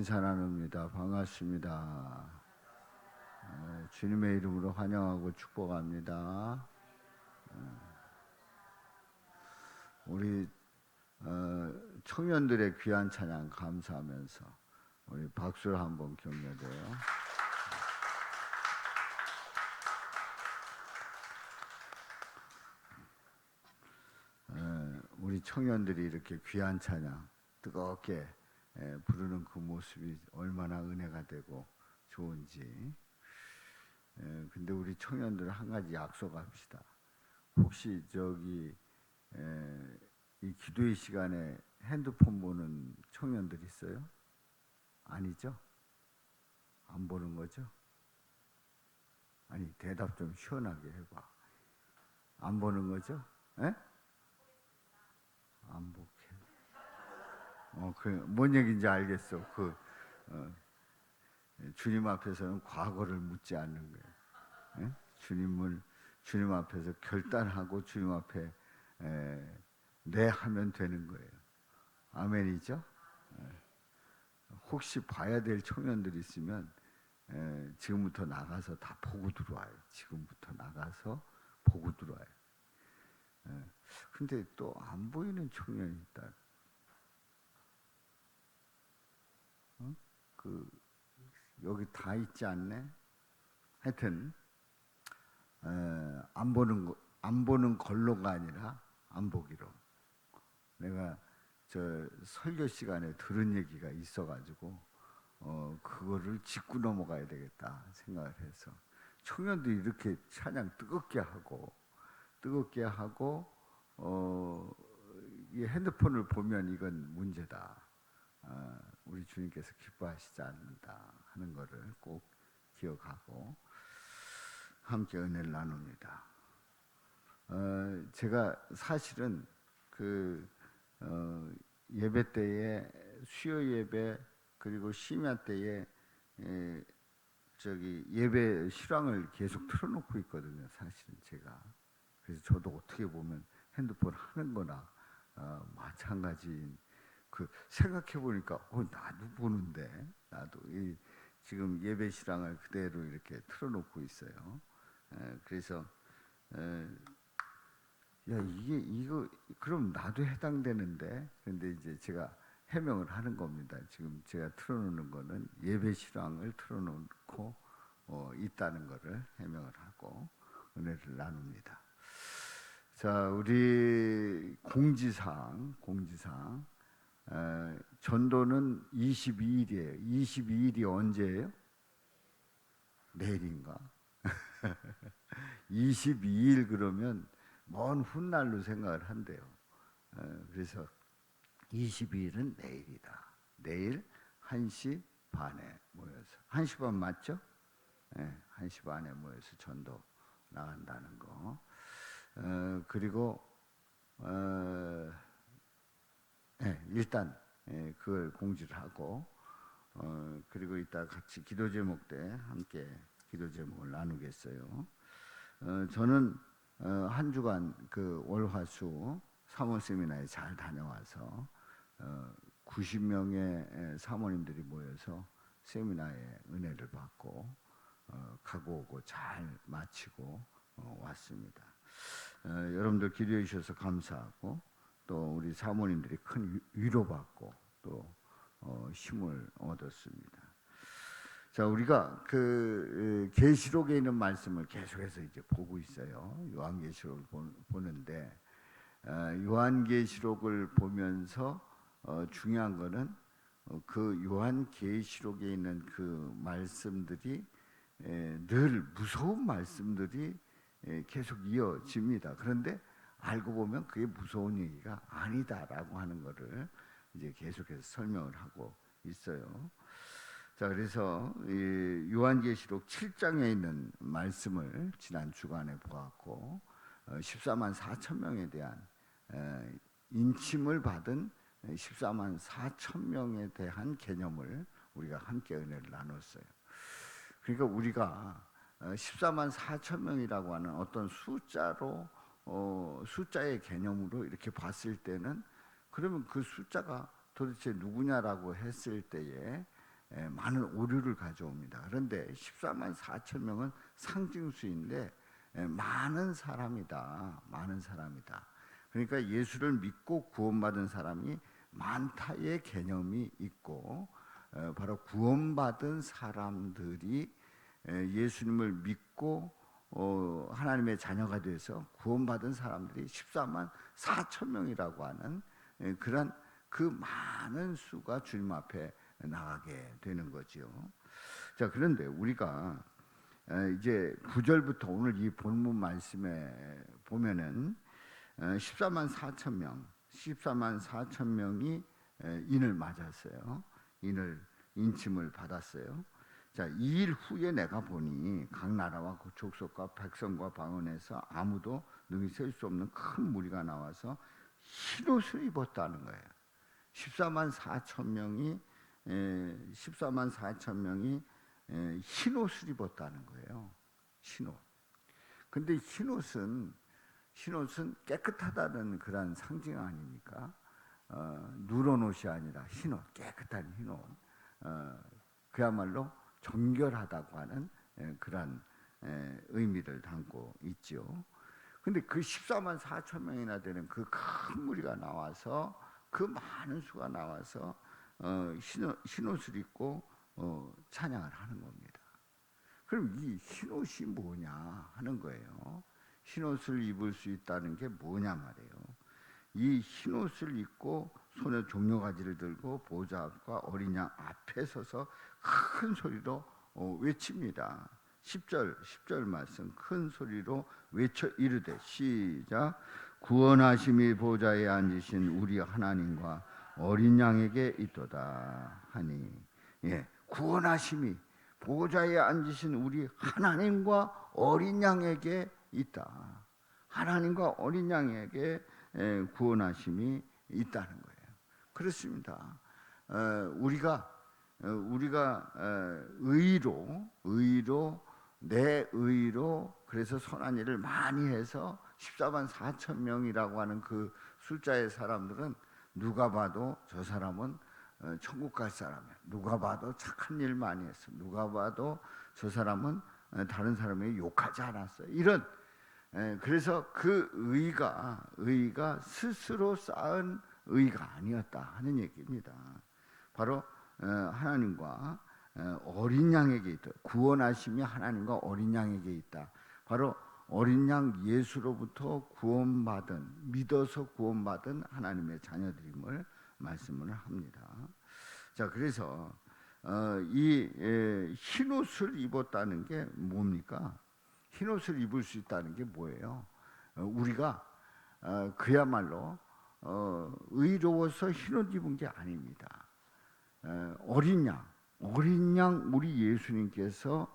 인사 나눕니다. 반갑습니다. 주님의 이름으로 환영하고 축복합니다. 우리 청년들의 귀한 찬양 감사하면서 우리 박수를 한번 격려드려요. 우리 청년들이 이렇게 귀한 찬양 뜨겁게 부르는 그 모습이 얼마나 은혜가 되고 좋은지. 근데 우리 청년들 한 가지 약속합시다. 혹시 이 기도의 시간에 핸드폰 보는 청년들 있어요? 아니죠? 안 보는 거죠? 아니, 대답 좀 시원하게 해봐. 안 보는 거죠? 에? 안 보게. 뭔 얘기인지 알겠어. 주님 앞에서는 과거를 묻지 않는 거예요. 에? 주님 앞에서 결단하고 주님 앞에 네 하면 되는 거예요. 아멘이죠? 혹시 봐야 될 청년들이 있으면 지금부터 나가서 다 보고 들어와요. 지금부터 나가서 보고 들어와요. 근데 또 안 보이는 청년이 있다. 여기 다 있지 않네? 하여튼 안 보는 걸로가 아니라 안 보기로. 내가 저 설교 시간에 들은 얘기가 있어가지고 그거를 짚고 넘어가야 되겠다 생각을 해서 청년들이 이렇게 찬양 뜨겁게 하고 이 핸드폰을 보면 이건 문제다. 우리 주님께서 기뻐하시지 않는다 하는 것을 꼭 기억하고 함께 은혜를 나눕니다. 제가 사실은 예배 때에 수요 예배 그리고 심야 때에 예배 실황을 계속 틀어놓고 있거든요. 사실은 제가 그래서 저도 어떻게 보면 핸드폰 하는 거나 마찬가지인 생각해 보니까 나도 보는데 나도 지금 예배 실황을 그대로 이렇게 틀어놓고 있어요. 그래서 이거 그럼 나도 해당되는데. 근데 이제 제가 해명을 하는 겁니다. 지금 제가 틀어놓는 거는 예배 실황을 틀어놓고 있다는 것을 해명을 하고 은혜를 나눕니다. 자, 우리 공지사항 전도는 22일이에요. 22일이 언제예요? 내일인가? 22일 그러면 먼 훗날로 생각을 한대요. 그래서 22일은 내일이다. 내일 1시 반에 모여서 1시 반 맞죠? 네, 1시 반에 모여서 전도 나간다는 거. 그리고 일단 그걸 공지를 하고 그리고 이따 같이 기도 제목 때 함께 기도 제목을 나누겠어요. 저는 한 주간 월화수 사모 세미나에 잘 다녀와서 90명의 사모님들이 모여서 세미나에 은혜를 받고 가고 오고 잘 마치고 왔습니다. 여러분들 기도해 주셔서 감사하고 또 우리 사모님들이 큰 위로받고 또 힘을 얻었습니다. 자, 우리가 계시록에 있는 말씀을 계속해서 이제 보고 있어요. 요한계시록을 보는데 요한계시록을 보면서 중요한 거는 그 요한계시록에 있는 그 말씀들이 늘 무서운 말씀들이 계속 이어집니다. 그런데 알고 보면 그게 무서운 얘기가 아니다라고 하는 것을 이제 계속해서 설명을 하고 있어요. 자, 그래서 요한계시록 7장에 있는 말씀을 지난 주간에 보았고 14만 4천 명에 대한 인침을 받은 14만 4천 명에 대한 개념을 우리가 함께 은혜를 나눴어요. 그러니까 우리가 14만 4천 명이라고 하는 어떤 숫자의 개념으로 이렇게 봤을 때는 그러면 그 숫자가 도대체 누구냐라고 했을 때에 많은 오류를 가져옵니다. 그런데 14만 4천 명은 상징수인데 많은 사람이다. 많은 사람이다. 그러니까 예수를 믿고 구원받은 사람이 많다의 개념이 있고 바로 구원받은 사람들이 예수님을 믿고 하나님의 자녀가 돼서 구원받은 사람들이 14만 4천 명이라고 하는 그런 그 많은 수가 주님 앞에 나가게 되는 거죠. 자, 그런데 우리가 이제 9절부터 오늘 이 본문 말씀에 보면은 14만 4천 명, 14만 4천 명이 인을 맞았어요. 인침을 받았어요. 자, 2일 후에 내가 보니 각 나라와 그 족속과 백성과 방언에서 아무도 능히 셀 수 없는 큰 무리가 나와서 흰옷을 입었다는 거예요. 14만 4천 명이 14만 4천 명이 흰옷을 입었다는 거예요. 흰옷. 근데 흰옷은 깨끗하다는 그런 상징 아닙니까? 누런 옷이 아니라 흰옷, 깨끗한 흰옷. 그야말로 정결하다고 하는 그런 의미를 담고 있죠. 근데 그 14만 4천 명이나 되는 그 큰 무리가 나와서 그 많은 수가 나와서 흰옷을 입고 찬양을 하는 겁니다. 그럼 이 흰옷이 뭐냐 하는 거예요. 흰옷을 입을 수 있다는 게 뭐냐 말이에요. 이 흰옷을 입고 손에 종려가지를 들고 보좌 앞과 어린 양 앞에 서서 큰 소리로 외칩니다. 10절 말씀 큰 소리로 외쳐 이르되 시작 구원하심이 보좌에 앉으신 우리 하나님과 어린 양에게 있도다 하니 구원하심이 보좌에 앉으신 우리 하나님과 어린 양에게 있다. 하나님과 어린 양에게 구원하심이 있다는 거예요. 그렇습니다. 우리가 의로 내 의로 그래서 선한 일을 많이 해서 14만 4천 명이라고 하는 그 숫자의 사람들은 누가 봐도 저 사람은 천국 갈 사람이야. 누가 봐도 착한 일 많이 했어. 누가 봐도 저 사람은 다른 사람에게 욕하지 않았어. 이런 그래서 그 의가 스스로 쌓은 의가 아니었다 하는 얘기입니다. 바로 하나님과 어린 양에게 있다. 구원하심이 하나님과 어린 양에게 있다. 바로 어린 양 예수로부터 믿어서 구원받은 하나님의 자녀들임을 말씀을 합니다. 자, 그래서 이 흰옷을 입었다는 게 뭡니까? 흰옷을 입을 수 있다는 게 뭐예요? 우리가 그야말로 의로워서 흰옷 입은 게 아닙니다. 어린 양 우리 예수님께서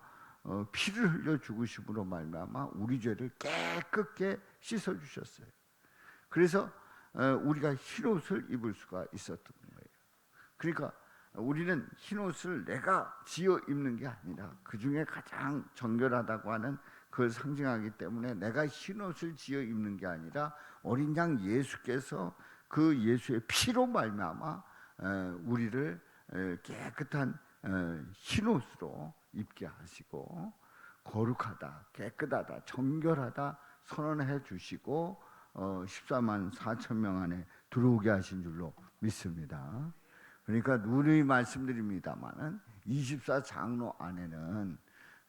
피를 흘려 죽으심으로 말미암아 우리 죄를 깨끗게 씻어 주셨어요. 그래서 우리가 흰옷을 입을 수가 있었던 거예요. 그러니까 우리는 흰옷을 내가 지어 입는 게 아니라 그 중에 가장 정결하다고 하는 그걸 상징하기 때문에 내가 흰옷을 지어 입는 게 아니라 어린 양 예수께서 그 예수의 피로 말미암아 우리를 깨끗한 흰옷으로 입게 하시고 거룩하다, 깨끗하다, 정결하다 선언해 주시고 14만 4천 명 안에 들어오게 하신 줄로 믿습니다. 그러니까 누누이 말씀드립니다마는 24장로 안에는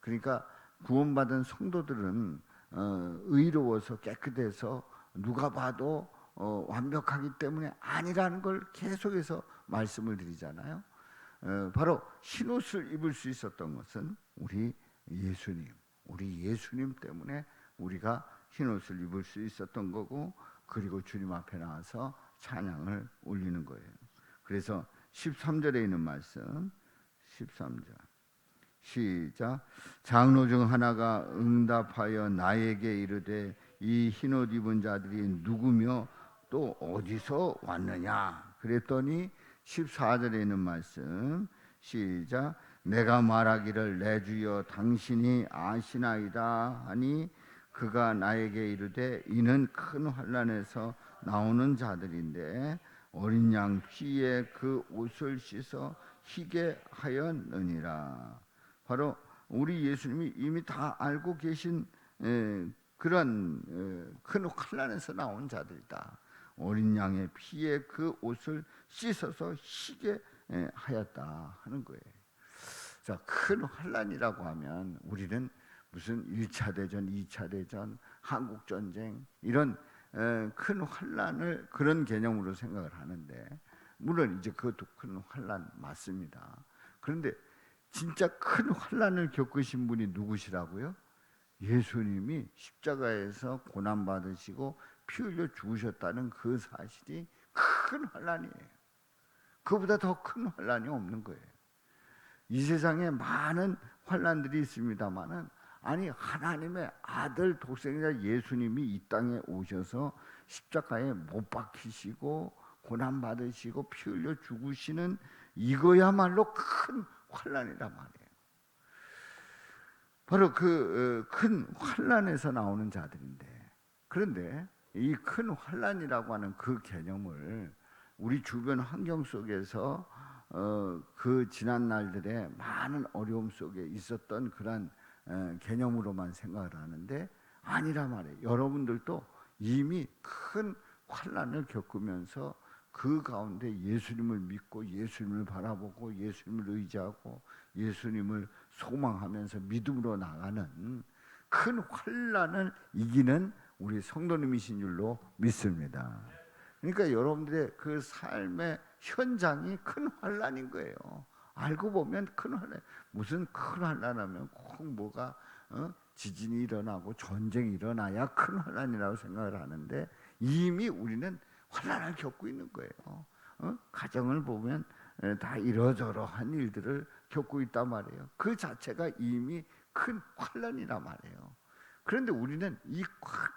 그러니까 구원받은 성도들은 의로워서 깨끗해서 누가 봐도 완벽하기 때문에 아니라는 걸 계속해서 말씀을 드리잖아요. 바로 흰옷을 입을 수 있었던 것은 우리 예수님 때문에 우리가 흰옷을 입을 수 있었던 거고 그리고 주님 앞에 나와서 찬양을 올리는 거예요. 그래서 13절에 있는 말씀 13절 시작 장로 중 하나가 응답하여 나에게 이르되 이 흰옷 입은 자들이 누구며 또 어디서 왔느냐 그랬더니 14절에 있는 말씀 시작 내가 말하기를 내 주여 당신이 아시나이다 하니 그가 나에게 이르되 이는 큰 환난에서 나오는 자들인데 어린 양 피에 그 옷을 씻어 희게 하였느니라. 바로 우리 예수님이 이미 다 알고 계신 그런 큰 환난에서 나온 자들이다. 어린 양의 피에 그 옷을 씻어서 희게 하였다 하는 거예요. 자, 큰 환난이라고 하면 우리는 무슨 1차 대전, 2차 대전, 한국 전쟁 이런 큰 환난을 그런 개념으로 생각을 하는데, 물론 이제 그것도 큰 환난 맞습니다. 그런데 진짜 큰 환난을 겪으신 분이 누구시라고요? 예수님이 십자가에서 고난 받으시고 피 흘려 죽으셨다는 그 사실이 큰 환난이에요. 그보다 더 큰 환난이 없는 거예요. 이 세상에 많은 환난들이 있습니다만은, 아니 하나님의 아들 독생자 예수님이 이 땅에 오셔서 십자가에 못 박히시고 고난 받으시고 피 흘려 죽으시는 이거야말로 큰 환난이란 말이에요. 바로 그 큰 환난에서 나오는 자들인데, 그런데 이 큰 환난이라고 하는 그 개념을 우리 주변 환경 속에서 그 지난 날들에 많은 어려움 속에 있었던 그런 개념으로만 생각을 하는데 아니라 말이에요. 여러분들도 이미 큰 환난을 겪으면서 그 가운데 예수님을 믿고 예수님을 바라보고 예수님을 의지하고 예수님을 소망하면서 믿음으로 나가는 큰 환난을 이기는 우리 성도님이신 줄로 믿습니다. 그러니까 여러분들의 그 삶의 현장이 큰 환난인 거예요. 알고 보면 큰 환난, 무슨 큰 환난하면 꼭 뭐가 지진이 일어나고 전쟁이 일어나야 큰 환난이라고 생각을 하는데, 이미 우리는 환난을 겪고 있는 거예요. 가정을 보면 다 이러저러한 일들을 겪고 있단 말이에요. 그 자체가 이미 큰 환난이란 말이에요. 그런데 우리는 이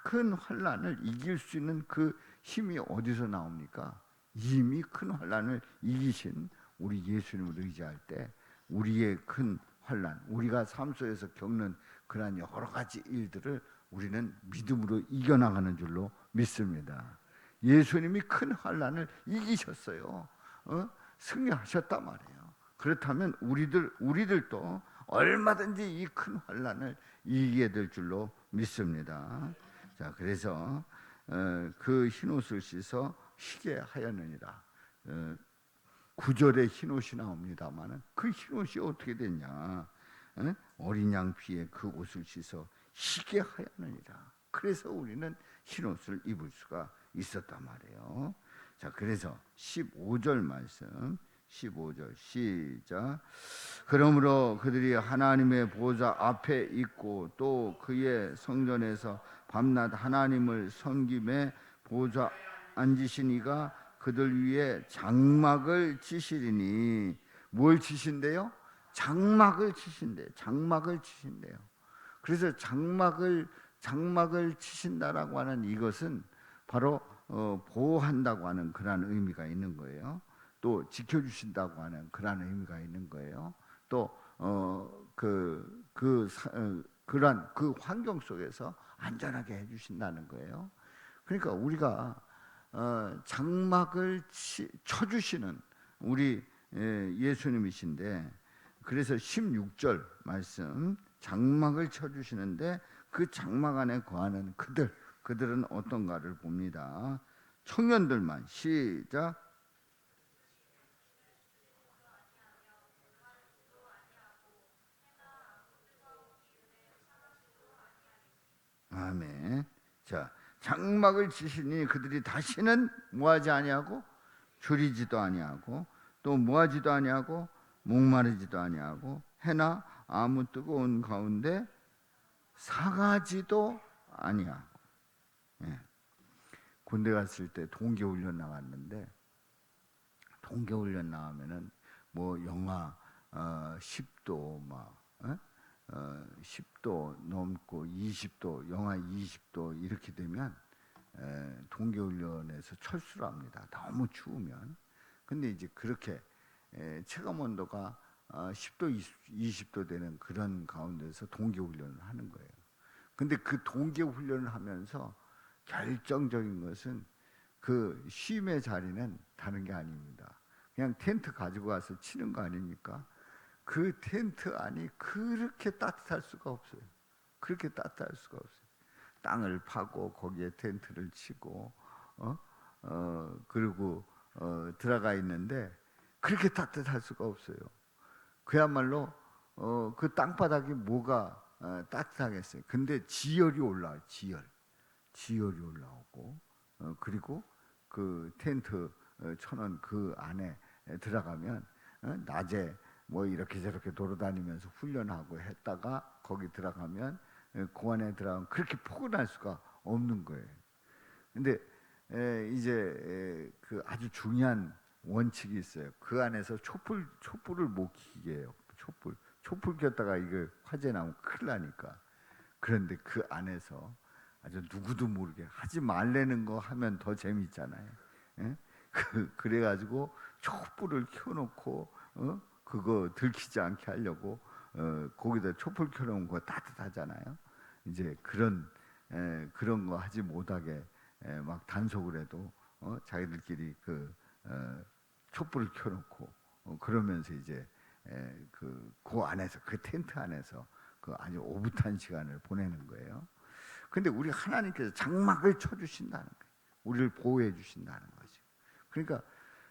큰 환난을 이길 수 있는 그 힘이 어디서 나옵니까? 이미 큰 환난을 이기신 우리 예수님을 의지할 때 우리의 큰 환난, 우리가 삶 속에서 겪는 그러한 여러 가지 일들을 우리는 믿음으로 이겨나가는 줄로 믿습니다. 예수님이 큰 환난을 이기셨어요. 승리하셨단 말이에요. 그렇다면 우리들도 얼마든지 이 큰 환난을 이기게 될 줄로 믿습니다. 자, 그래서 그 흰옷을 씻어 희게 하였느니라. 9절에 흰옷이 나옵니다만 그 흰옷이 어떻게 됐냐? 어린 양 피에 그 옷을 씻어 희게 하였느니라. 그래서 우리는 흰옷을 입을 수가 있었단 말이에요. 자, 그래서 15절 말씀, 15절 시작. 그러므로 그들이 하나님의 보좌 앞에 있고 또 그의 성전에서 밤낮 하나님을 섬김에 보좌 앉으신 이가 그들 위에 장막을 치시리니. 뭘 치신대요? 장막을 치신대요. 장막을 치신대요. 그래서 장막을 치신다라고 하는 이것은 바로 보호한다고 하는 그런 의미가 있는 거예요. 또 지켜주신다고 하는 그런 의미가 있는 거예요. 또 그런 그 환경 속에서 안전하게 해주신다는 거예요. 그러니까 우리가 장막을 쳐주시는 우리 예수님이신데, 그래서 16절 말씀, 장막을 쳐주시는데 그 장막 안에 거하는 그들은 어떤가를 봅니다. 청년들만 시작. 아멘. 자, 장막을 치시니 그들이 다시는 뭐하지 아니하고 줄이지도 아니하고 또 뭐하지도 아니하고 목마르지도 아니하고 해나 아무 뜨거운 가운데 상하지도 아니하고. 예. 군대 갔을 때 동계훈련 나갔는데, 동계훈련 나가면은 뭐 영하 10도 막 10도 넘고 20도, 영하 20도 이렇게 되면 동계훈련에서 철수를 합니다. 너무 추우면. 근데 이제 그렇게 체감 온도가 10도, 20도 되는 그런 가운데서 동계훈련을 하는 거예요. 근데 그 동계훈련을 하면서 결정적인 것은 그 쉼의 자리는 다른 게 아닙니다. 그냥 텐트 가지고 와서 치는 거 아닙니까? 그 텐트 안이 그렇게 따뜻할 수가 없어요. 그렇게 따뜻할 수가 없어요. 땅을 파고 거기에 텐트를 치고 그리고 들어가 있는데 그렇게 따뜻할 수가 없어요. 그야말로 그 땅바닥이 뭐가 따뜻하겠어요. 근데 지열이 올라와요. 지열이 올라오고 그리고 그 텐트 쳐놓은 그 안에 들어가면 낮에 뭐 이렇게 저렇게 돌아다니면서 훈련하고 했다가 거기 들어가면 그 안에 들어가면 그렇게 포근할 수가 없는 거예요. 근데 이제 그 아주 중요한 원칙이 있어요. 그 안에서 촛불을 못 켜게 해요. 촛불 켰다가 이거 화재 나면 큰일 나니까. 그런데 그 안에서 아주 누구도 모르게 하지 말라는 거 하면 더 재밌잖아요. 예? 그래가지고 촛불을 켜놓고 그거 들키지 않게 하려고 거기다 촛불 켜놓은 거 따뜻하잖아요. 이제 그런 거 하지 못하게 막 단속을 해도 자기들끼리 촛불을 켜놓고 그러면서 이제 그 안에서 그 텐트 안에서 그 아주 오붓한 시간을 보내는 거예요. 근데 우리 하나님께서 장막을 쳐주신다는 거예요. 우리를 보호해 주신다는 거죠. 그러니까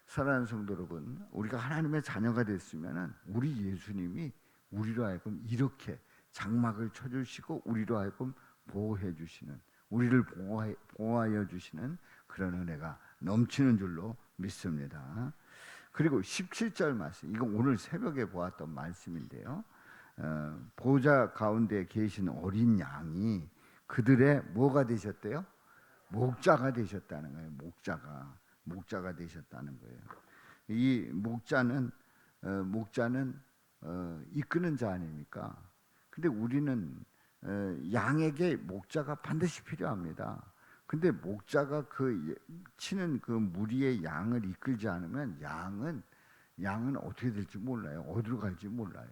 사랑하는 성도 여러분, 우리가 하나님의 자녀가 됐으면은 우리 예수님이 우리로 하여금 이렇게 장막을 쳐주시고 우리로 하여금 보호해 주시는, 우리를 보호하여 주시는 그런 은혜가 넘치는 줄로 믿습니다. 그리고 17절 말씀, 이거 오늘 새벽에 보았던 말씀인데요. 보좌 가운데 계신 어린 양이 그들의 뭐가 되셨대요? 목자가 되셨다는 거예요. 목자가 되셨다는 거예요. 이 목자는 이끄는 자 아닙니까? 근데 우리는 양에게 목자가 반드시 필요합니다. 근데 목자가 치는 그 무리의 양을 이끌지 않으면 양은 어떻게 될지 몰라요. 어디로 갈지 몰라요.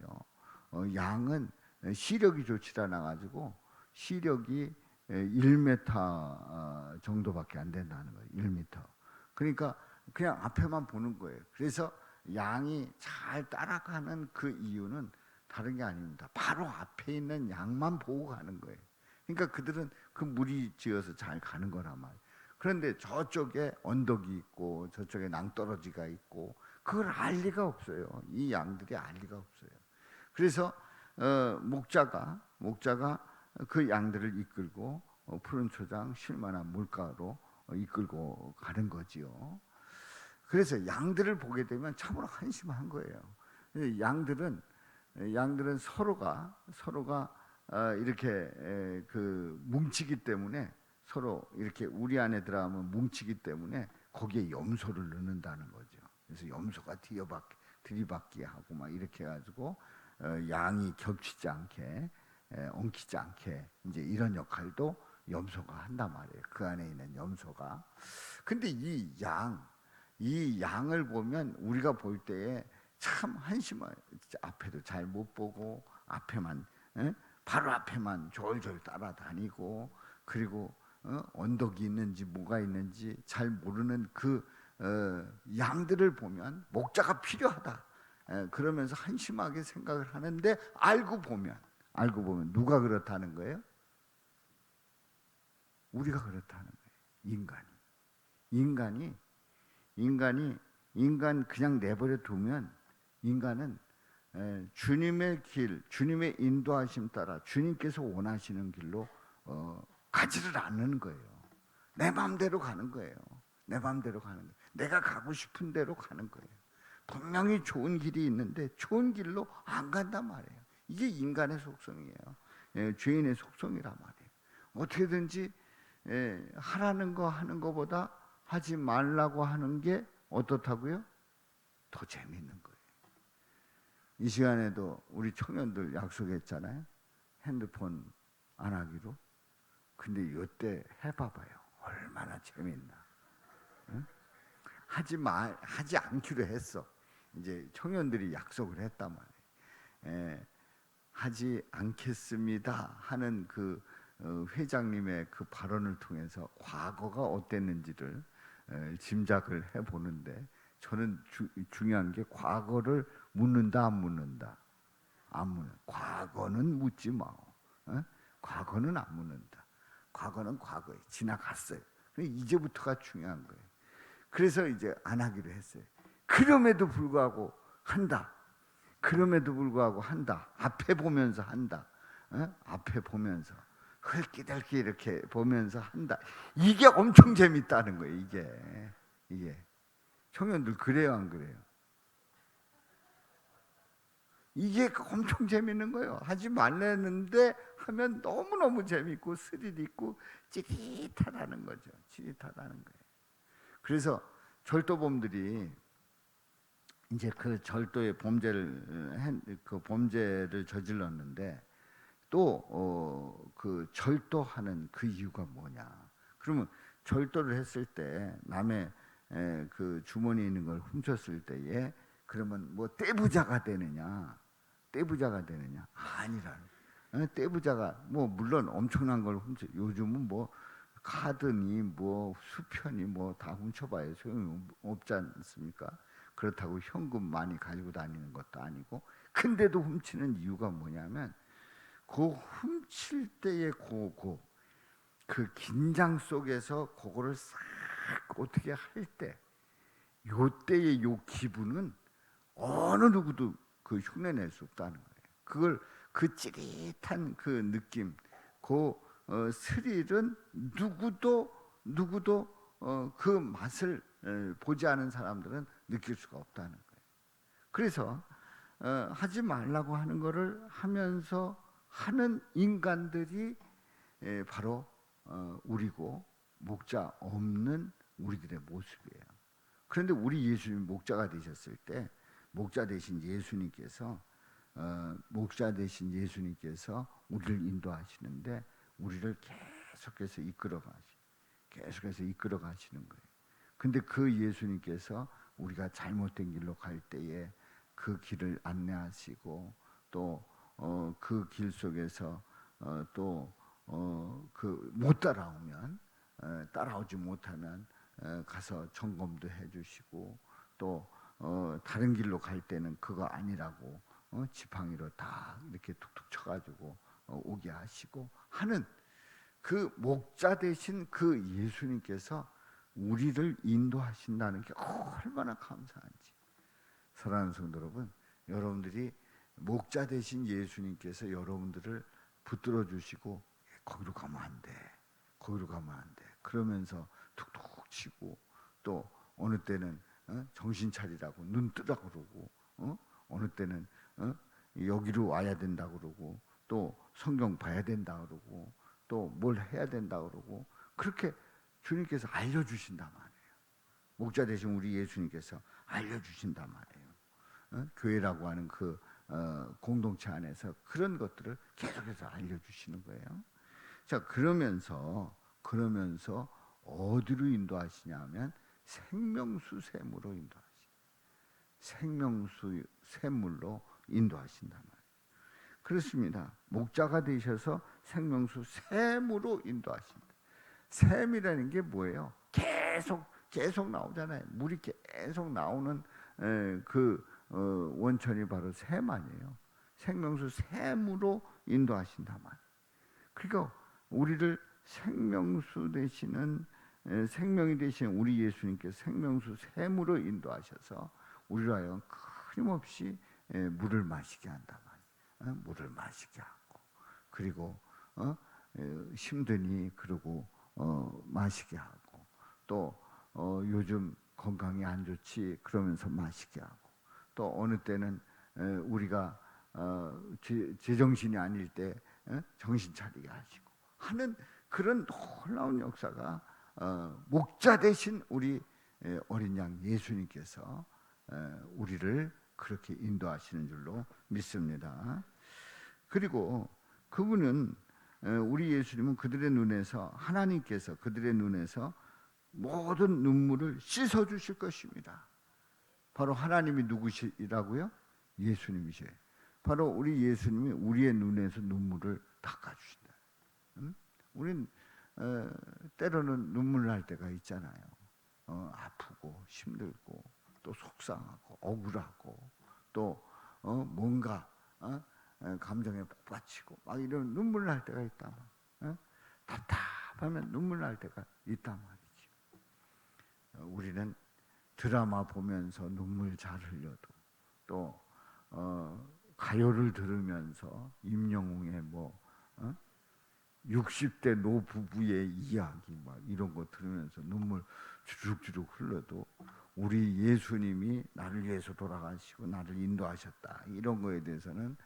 양은 시력이 좋지 않아 가지고 시력이 1m 정도밖에 안 된다는 거예요. 1m. 그러니까 그냥 앞에만 보는 거예요. 그래서 양이 잘 따라가는 그 이유는 다른 게 아닙니다. 바로 앞에 있는 양만 보고 가는 거예요. 그러니까 그들은 그 무리 지어서 잘 가는 거란 말이에요. 그런데 저쪽에 언덕이 있고 저쪽에 낭떠러지가 있고 그걸 알 리가 없어요. 이 양들이 알 리가 없어요. 그래서 목자가 그 양들을 이끌고 푸른 초장 쉴만한 물가로 이끌고 가는 거지요. 그래서 양들을 보게 되면 참으로 한심한 거예요. 양들은 서로가 이렇게 뭉치기 때문에 서로 이렇게 우리 안에 들어가면 뭉치기 때문에 거기에 염소를 넣는다는 거죠. 그래서 염소가 들이받게 하고 막 이렇게 해가지고 양이 겹치지 않게 엉키지 않게 이제 이런 역할도 염소가 한단 말이에요. 그 안에 있는 염소가. 근데 이 양을 보면 우리가 볼 때에 참 한심해요. 앞에도 잘 못 보고 앞에만 바로 앞에만 졸졸 따라다니고 그리고 언덕이 있는지 뭐가 있는지 잘 모르는 그 양들을 보면 목자가 필요하다. 그러면서 한심하게 생각을 하는데 알고 보면 누가 그렇다는 거예요? 우리가 그렇다는 거예요. 인간 그냥 내버려 두면 인간은 주님의 길, 주님의 인도하심 따라 주님께서 원하시는 길로 가지를 않는 거예요. 내 마음대로 가는 거예요. 내가 가고 싶은 대로 가는 거예요. 분명히 좋은 길이 있는데 좋은 길로 안 간단 말이에요. 이게 인간의 속성이에요. 죄인의 속성이란 말이에요. 어떻게든지 하라는 거 하는 것보다 하지 말라고 하는 게 어떻다고요? 더 재밌는 거예요. 이 시간에도 우리 청년들 약속했잖아요. 핸드폰 안 하기로. 근데 이때 해봐봐요. 얼마나 재밌나. 응? 하지 않기로 했어. 이제 청년들이 약속을 했단 말이에요. 하지 않겠습니다 하는 그 회장님의 그 발언을 통해서 과거가 어땠는지를 짐작을 해보는데 저는 중요한 게 과거를 묻는다 안 묻는다. 안 묻는. 과거는 묻지 마. 과거는 안 묻는다. 과거는 과거에 지나갔어요. 이제부터가 중요한 거예요. 그래서 이제 안 하기로 했어요. 그럼에도 불구하고 한다. 그럼에도 불구하고 한다. 앞에 보면서 한다. 앞에 보면서 흘끼들끼 이렇게 보면서 한다. 이게 엄청 재밌다는 거예요. 이게 청년들 그래요, 안 그래요? 이게 엄청 재밌는 거예요. 하지 말랬는데 하면 너무너무 재밌고 스릴 있고 찌릿하다는 거죠. 찌릿하다는 거예요. 그래서 절도범들이 이제 그 절도의 범죄를 저질렀는데 또 그 절도하는 그 이유가 뭐냐? 그러면 절도를 했을 때 남의 그 주머니에 있는 걸 훔쳤을 때에 그러면 뭐 떼부자가 되느냐? 떼부자가 되느냐? 아니라는. 떼부자가 뭐 물론 엄청난 걸 훔쳐. 요즘은 뭐 카드니 뭐 수표니 뭐 다 훔쳐봐야 소용이 없지 않습니까? 그렇다고 현금 많이 가지고 다니는 것도 아니고. 근데도 훔치는 이유가 뭐냐면 그 훔칠 때의 그 긴장 속에서 그거를 싹 어떻게 할 때, 요때의 요 기분은 어느 누구도 그 흉내낼 수 없다는 거예요. 그 찌릿한 그 느낌, 그 스릴은 누구도 그 맛을 보지 않은 사람들은 느낄 수가 없다는 거예요. 그래서 하지 말라고 하는 거를 하면서 하는 인간들이 바로 우리고 목자 없는 우리들의 모습이에요. 그런데 우리 예수님 목자 되신 예수님께서 우리를 인도하시는데 우리를 계속해서 이끌어 가시는 거예요. 근데 그 예수님께서 우리가 잘못된 길로 갈 때에 그 길을 안내하시고 또 그 길 속에서 또 그 못 따라오지 못하면 가서 점검도 해주시고 또 다른 길로 갈 때는 그거 아니라고 지팡이로 다 이렇게 툭툭 쳐가지고 오게 하시고 하는 그 목자 되신 그 예수님께서 우리를 인도하신다는 게 얼마나 감사한지. 사랑하는 성도 여러분, 여러분들이 목자 되신 예수님께서 여러분들을 붙들어 주시고 거기로 가면 안 돼. 그러면서 툭툭 치고 또 어느 때는 정신 차리라고 눈 뜨라 그러고 어느 때는 여기로 와야 된다 그러고 또 성경 봐야 된다 그러고 또 뭘 해야 된다 그러고 그렇게 주님께서 알려주신단 말이에요. 목자 되신 우리 예수님께서 알려주신단 말이에요. 교회라고 하는 그 공동체 안에서 그런 것들을 계속해서 알려주시는 거예요. 자, 그러면서 어디로 인도하시냐면 생명수 샘으로 샘물로 인도하신단 말이에요. 그렇습니다. 목자가 되셔서 생명수 샘으로 인도하신다. 샘이라는 게 뭐예요? 계속 나오잖아요. 물이 계속 나오는 그 원천이 바로 샘 아니에요. 생명수 샘으로 인도하신단 말이에요. 그러니까 우리를 생명수 되시는 생명이 되신 우리 예수님께서 생명수 샘으로 인도하셔서 우리로 하여금 끊임없이 물을 마시게 한단 말이에요. 물을 마시게 하고 그리고 힘드니 그러고 마시게 하고 또 요즘 건강이 안 좋지 그러면서 마시게 하고 또 어느 때는 우리가 제정신이 아닐 때 정신 차리게 하시고 하는 그런 놀라운 역사가 목자 되신 우리 어린 양 예수님께서 우리를 그렇게 인도하시는 줄로 믿습니다. 그리고 그분은 우리 예수님은 하나님께서 그들의 눈에서 모든 눈물을 씻어 주실 것입니다. 바로 하나님이 누구시라고요? 예수님이세요. 바로 우리 예수님이 우리의 눈에서 눈물을 닦아 주신다. 우린 때로는 눈물 날 때가 있잖아요. 아프고 힘들고 또 속상하고 억울하고 또 뭔가 감정에 복받치고 막 이런 눈물 날 때가 있단 말이에요. 답답하면 눈물 날 때가 있단 말이지. 우리는 드라마 보면서 눈물 잘 흘려도 또 가요를 들으면서 임영웅의 60대 노부부의 이야기 막 이런 거 들으면서 눈물 주룩주룩 흘러도 우리 예수님이 나를 위해서 돌아가시고 나를 인도하셨다 이런 거에 대해서는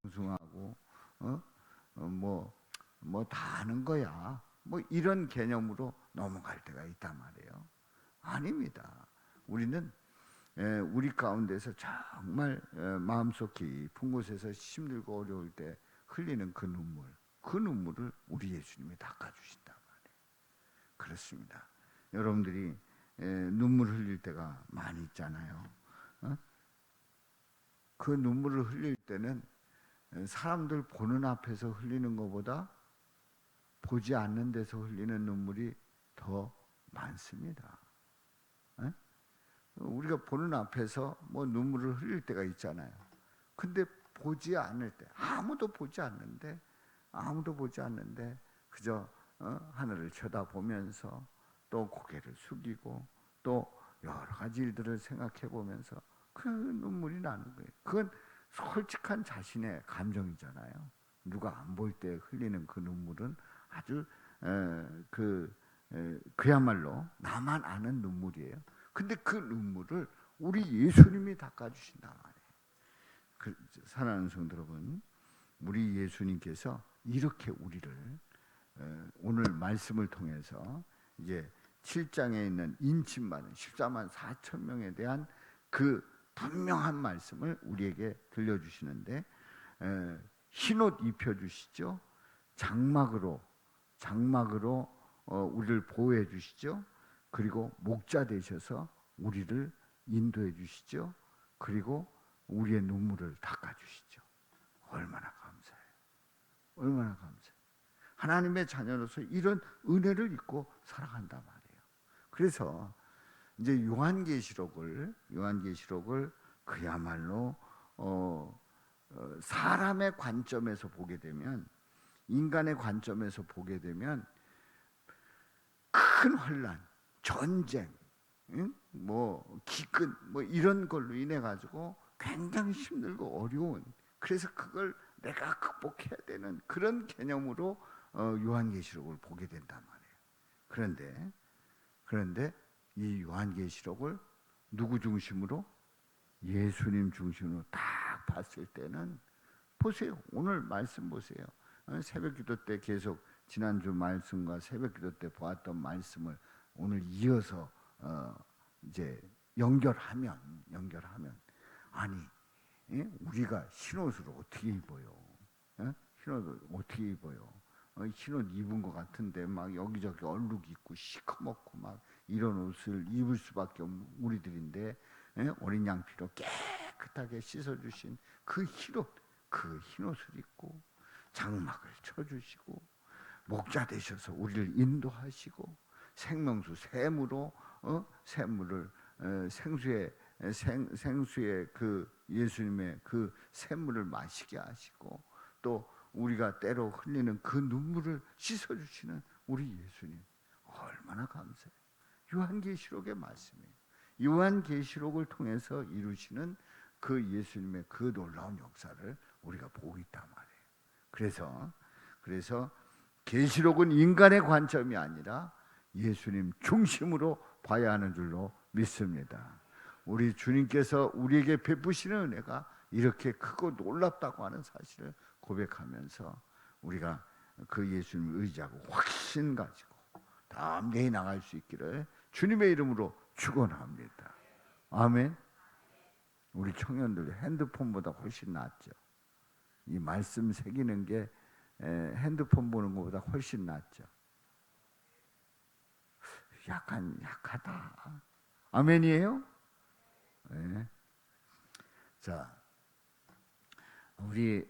맹숭하고 뭐 다 아는 거야 뭐 이런 개념으로 넘어갈 때가 있단 말이에요. 아닙니다. 우리는 우리 가운데서 정말 마음속 깊은 곳에서 힘들고 어려울 때 흘리는 그 눈물을 우리 예수님이 닦아주신단 말이에요. 그렇습니다. 여러분들이 눈물 흘릴 때가 많이 있잖아요. 그 눈물을 흘릴 때는 사람들 보는 앞에서 흘리는 것보다 보지 않는 데서 흘리는 눈물이 더 많습니다. 우리가 보는 앞에서 뭐 눈물을 흘릴 때가 있잖아요. 근데 보지 않을 때 아무도 보지 않는데 그저 하늘을 쳐다보면서 또 고개를 숙이고 또 여러 가지 일들을 생각해 보면서 그 눈물이 나는 거예요. 그건 솔직한 자신의 감정이잖아요. 누가 안 볼 때 흘리는 그 눈물은 아주 그야말로 나만 아는 눈물이에요. 근데 그 눈물을 우리 예수님이 닦아주신단 말이에요. 사랑하는 성도 여러분, 우리 예수님께서 이렇게 우리를 오늘 말씀을 통해서 이제 7장에 있는 인침 많은 14만 4천 명에 대한 그 분명한 말씀을 우리에게 들려주시는데 흰옷 입혀주시죠. 장막으로 우리를 보호해 주시죠. 그리고 목자 되셔서 우리를 인도해 주시죠. 그리고 우리의 눈물을 닦아 주시죠. 얼마나 감사해요. 얼마나 감사해요. 하나님의 자녀로서 이런 은혜를 입고 살아간단 말이에요. 그래서 이제 요한계시록을 그야말로 사람의 관점에서 보게 되면, 인간의 관점에서 보게 되면 큰 환난, 전쟁, 기근 이런 걸로 인해 가지고 굉장히 힘들고 어려운, 그래서 그걸 내가 극복해야 되는 그런 개념으로 요한계시록을 보게 된단 말이에요. 그런데 이 요한계시록을 누구 중심으로? 예수님 중심으로 딱 봤을 때는, 보세요. 오늘 말씀 보세요. 새벽기도 때 계속 지난주 말씀과 새벽기도 때 보았던 말씀을 오늘 이어서 이제 연결하면 아니, 우리가 흰옷을 어떻게 입어요? 흰옷을 어떻게 입어요? 흰옷 입은 것 같은데 막 여기저기 얼룩 있고 시커멓고 막 이런 옷을 입을 수밖에 없는 우리들인데, 어린 양 피로 깨끗하게 씻어주신 그 흰옷을 입고 장막을 쳐주시고 목자 되셔서 우리를 인도하시고 생명수 샘으로 생수의 그 예수님의 그 샘물을 마시게 하시고, 또 우리가 때로 흘리는 그 눈물을 씻어주시는 우리 예수님, 얼마나 감사해요. 요한계시록의 말씀이에요. 요한계시록을 통해서 이루시는 그 예수님의 그 놀라운 역사를 우리가 보고 있단 말이에요. 그래서 계시록은 인간의 관점이 아니라 예수님 중심으로 봐야 하는 줄로 믿습니다. 우리 주님께서 우리에게 베푸시는 은혜가 이렇게 크고 놀랍다고 하는 사실을 고백하면서 우리가 그 예수님을 의지하고 확신 가지고 담대히 나갈 수 있기를 주님의 이름으로 축원합니다. 아멘. 우리 청년들 핸드폰보다 훨씬 낫죠. 이 말씀 새기는 게 핸드폰 보는 것보다 훨씬 낫죠. 약하다. 아멘이에요? 네. 자, 우리